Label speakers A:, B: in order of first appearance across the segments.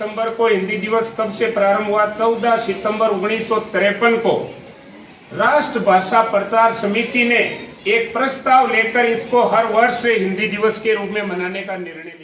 A: सितंबर को हिंदी दिवस कब से प्रारंभ हुआ? 14 सितंबर 1953 को राष्ट्रभाषा प्रचार समिति ने एक प्रस्ताव लेकर इसको हर वर्ष हिंदी दिवस के रूप में मनाने का निर्णय लिया।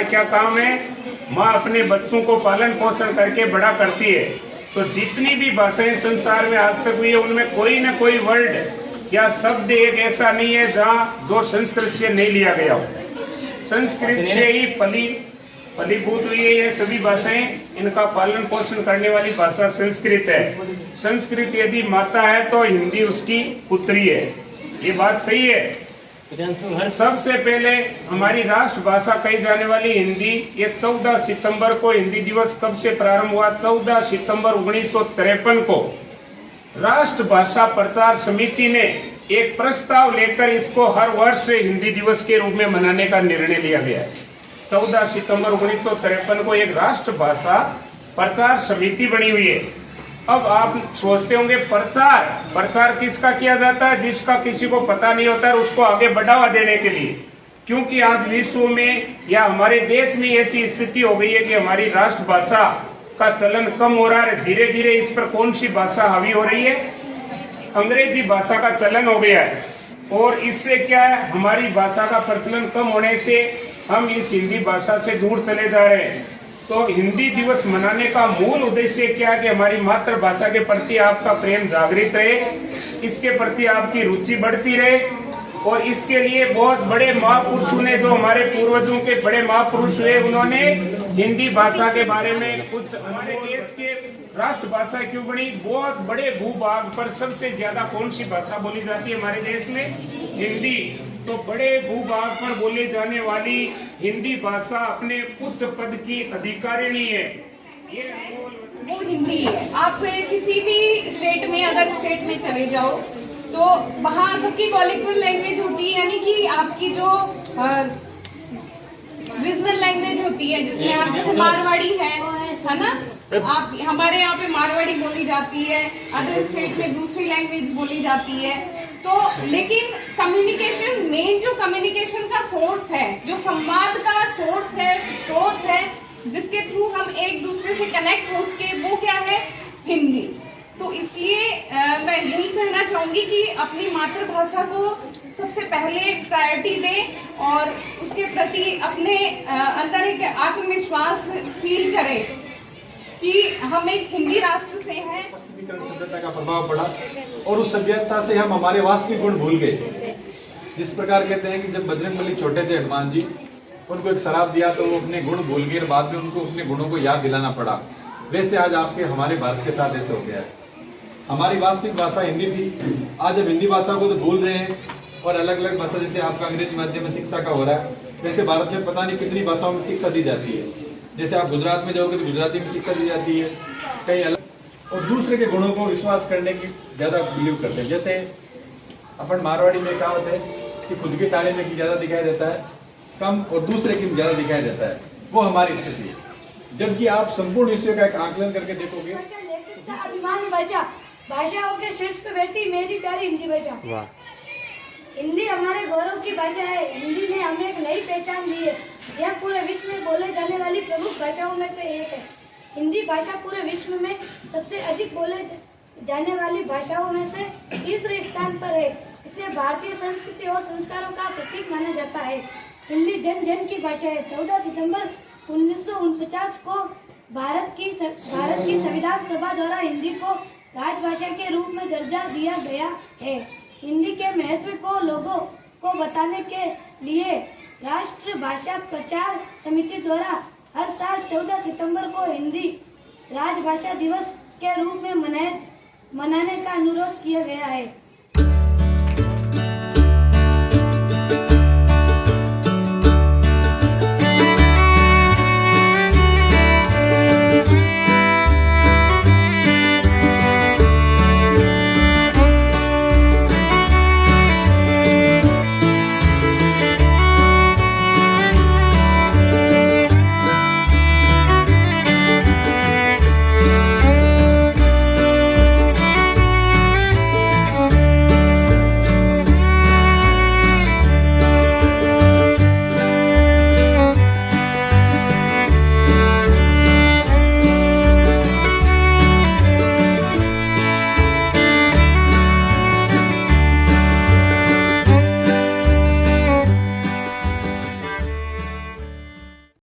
A: क्या काम है? माँ अपने बच्चों को पालन पोषण करके बड़ा करती है। तो जितनी भी भाषाएं संसार में आज तक हुई है उनमें कोई ना कोई वर्ड या शब्द एक ऐसा नहीं है जहाँ जो संस्कृत से नहीं लिया गया हो। संस्कृत से ही फलीभूत हुई है ये सभी भाषाएं। इनका पालन पोषण करने वाली भाषा संस्कृत है। संस्कृत यदि माता है तो हिंदी उसकी पुत्री है। ये बात सही है। सबसे पहले हमारी राष्ट्रभाषा कही जाने वाली हिंदी, ये 14 सितंबर को हिंदी दिवस कब से प्रारंभ हुआ? 14 सितंबर 1953 को राष्ट्रभाषा प्रचार समिति ने एक प्रस्ताव लेकर इसको हर वर्ष हिंदी दिवस के रूप में मनाने का निर्णय लिया गया है। 14 सितंबर 1953 को एक राष्ट्रभाषा प्रचार समिति बनी हुई है। अब आप सोचते होंगे प्रचार किसका किया जाता है? जिसका किसी को पता नहीं होता है, उसको आगे बढ़ावा देने के लिए। क्योंकि आज विश्व में या हमारे देश में ऐसी स्थिति हो गई है कि हमारी राष्ट्रभाषा का चलन कम हो रहा है। धीरे धीरे इस पर कौन सी भाषा हावी हो रही है? अंग्रेजी भाषा का चलन हो गया है। और इससे क्या है, हमारी भाषा का प्रचलन कम होने से हम इस हिंदी भाषा से दूर चले जा रहे हैं। तो हिंदी दिवस मनाने का मूल उद्देश्य क्या है कि हमारी मातृभाषा के प्रति आपका प्रेम जागृत रहे, इसके प्रति आपकी रुचि बढ़ती रहे। और इसके लिए बहुत बड़े महापुरुषों ने, जो हमारे पूर्वजों के बड़े महापुरुष हुए, उन्होंने हिंदी भाषा के बारे में कुछ, हमारे देश के राष्ट्रभाषा क्यों बनी? बहुत बड़े भूभाग पर सबसे ज्यादा कौन सी भाषा बोली जाती है हमारे देश में? हिंदी। तो बड़े भूभाग पर बोले जाने वाली हिंदी भाषा अपने उच्च पद की अधिकारिणी है। ये
B: वो हिंदी है। आप किसी भी स्टेट में, अगर स्टेट में चले जाओ तो वहाँ सबकी कॉलेक्टिव लैंग्वेज होती है, यानी कि आपकी जो रीजनल लैंग्वेज होती है, जिसमें आप जैसे मारवाड़ी है ना, आप हमारे यहाँ पे मारवाड़ी बोली जाती है, अदर स्टेट में दूसरी लैंग्वेज बोली जाती है। तो लेकिन कम्युनिकेशन, मेन जो कम्युनिकेशन का सोर्स है, जो संवाद का सोर्स है, स्रोत है, जिसके थ्रू हम एक दूसरे से कनेक्ट हो सके, वो क्या है? हिंदी। तो इसलिए मैं यही कहना चाहूंगी कि अपनी मातृभाषा को सबसे पहले प्रायोरिटी दें और उसके प्रति अपने अंदर एक आत्मविश्वास फील करें कि हम एक हिंदी राष्ट्र से हैं।
C: पश्चिमीकरण सभ्यता का प्रभाव पड़ा और उस सभ्यता से हम हमारे वास्तविक गुण भूल गए। जिस प्रकार कहते हैं कि जब बजरंगबली छोटे थे, हनुमान जी, उनको एक शराब दिया तो वो अपने गुण भूल गए, बाद में उनको अपने गुणों को याद दिलाना पड़ा। वैसे आज आपके हमारे भारत के साथ ऐसे हो गया है। हमारी वास्तविक भाषा हिंदी थी, आज जब हिंदी भाषा को तो भूल रहे हैं और अलग अलग भाषा, जैसे आपका अंग्रेजी माध्यम में शिक्षा का हो रहा है, वैसे भारत में पता नहीं कितनी भाषाओं में शिक्षा दी जाती है। जैसे आप गुजरात में जाओगे तो गुजराती में शिक्षा दी जाती है, कहीं अलग। और दूसरे के गुणों को विश्वास करने की ज़्यादा बिलीव करते हैं। जैसे अपन मारवाड़ी में कहावत है कि खुद की ताली में ज़्यादा दिखाई देता है कम और दूसरे की ज़्यादा दिखाई देता है, वो हमारी स्थिति है। जबकि आप संपूर्ण विषय का एक आकलन करके देखोगे,
D: अभिमानी भाषाओं के शीर्ष पे बैठी मेरी प्यारी हिंदी भाषा। हिंदी हमारे गौरव की भाषा है। हिंदी ने हमें एक नई पहचान दी है। यह पूरे विश्व में बोले जाने वाली प्रमुख भाषाओं में से एक है। हिंदी भाषा पूरे विश्व में सबसे अधिक बोले जाने वाली भाषाओं में से तीसरे स्थान पर है। इसे भारतीय संस्कृति और संस्कारों का प्रतीक माना जाता है। हिंदी जन जन की भाषा है। 14 सितंबर 1949 को भारत की संविधान सभा द्वारा हिंदी को राजभाषा के रूप में दर्जा दिया गया है। हिंदी के महत्व को लोगों को बताने के लिए राष्ट्र भाषा प्रचार समिति द्वारा हर साल 14 सितंबर को हिंदी राजभाषा दिवस के रूप में मनाने का अनुरोध किया गया है।